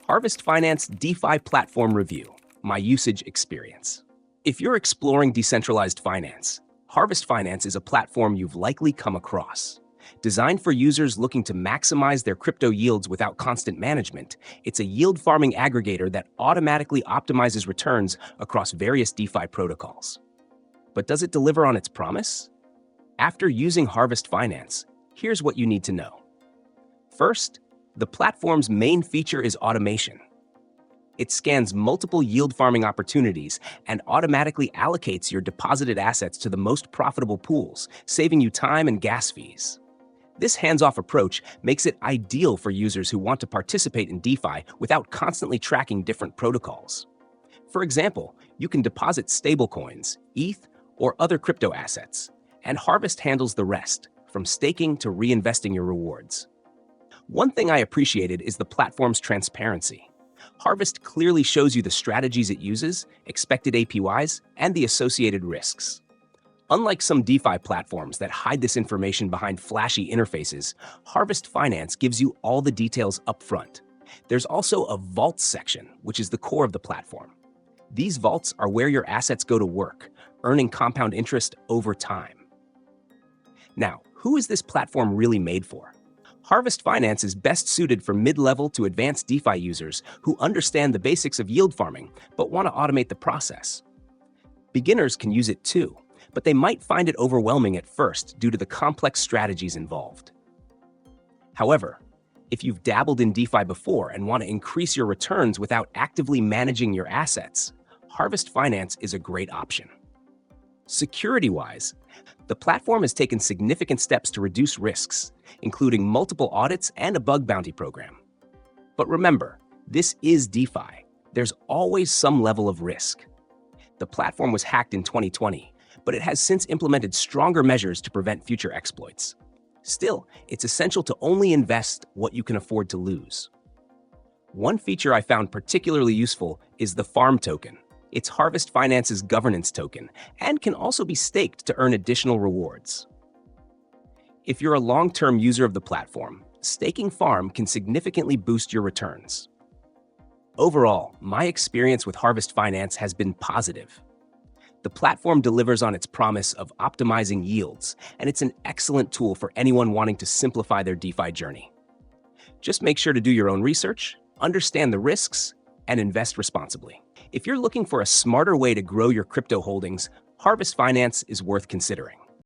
Harvest Finance DeFi Platform Review, my usage experience. If you're exploring decentralized finance, Harvest Finance is a platform you've likely come across. Designed for users looking to maximize their crypto yields without constant management, it's a yield farming aggregator that automatically optimizes returns across various DeFi protocols. But does it deliver on its promise? After using Harvest Finance, here's what you need to know. First, the platform's main feature is automation. It scans multiple yield farming opportunities and automatically allocates your deposited assets to the most profitable pools, saving you time and gas fees. This hands-off approach makes it ideal for users who want to participate in DeFi without constantly tracking different protocols. For example, you can deposit stablecoins, ETH, or other crypto assets, and Harvest handles the rest, from staking to reinvesting your rewards. One thing I appreciated is the platform's transparency. Harvest clearly shows you the strategies it uses, expected APYs, and the associated risks. Unlike some DeFi platforms that hide this information behind flashy interfaces, Harvest Finance gives you all the details upfront. There's also a vaults section, which is the core of the platform. These vaults are where your assets go to work, earning compound interest over time. Now, who is this platform really made for? Harvest Finance is best suited for mid-level to advanced DeFi users who understand the basics of yield farming but want to automate the process. Beginners can use it too, but they might find it overwhelming at first due to the complex strategies involved. However, if you've dabbled in DeFi before and want to increase your returns without actively managing your assets, Harvest Finance is a great option. Security-wise, the platform has taken significant steps to reduce risks, including multiple audits and a bug bounty program. But remember, this is DeFi. There's always some level of risk. The platform was hacked in 2020, but it has since implemented stronger measures to prevent future exploits. Still, it's essential to only invest what you can afford to lose. One feature I found particularly useful is the farm token. It's Harvest Finance's governance token and can also be staked to earn additional rewards. If you're a long-term user of the platform, staking farm can significantly boost your returns. Overall, my experience with Harvest Finance has been positive. The platform delivers on its promise of optimizing yields, and it's an excellent tool for anyone wanting to simplify their DeFi journey. Just make sure to do your own research, understand the risks, and invest responsibly. If you're looking for a smarter way to grow your crypto holdings, Harvest Finance is worth considering.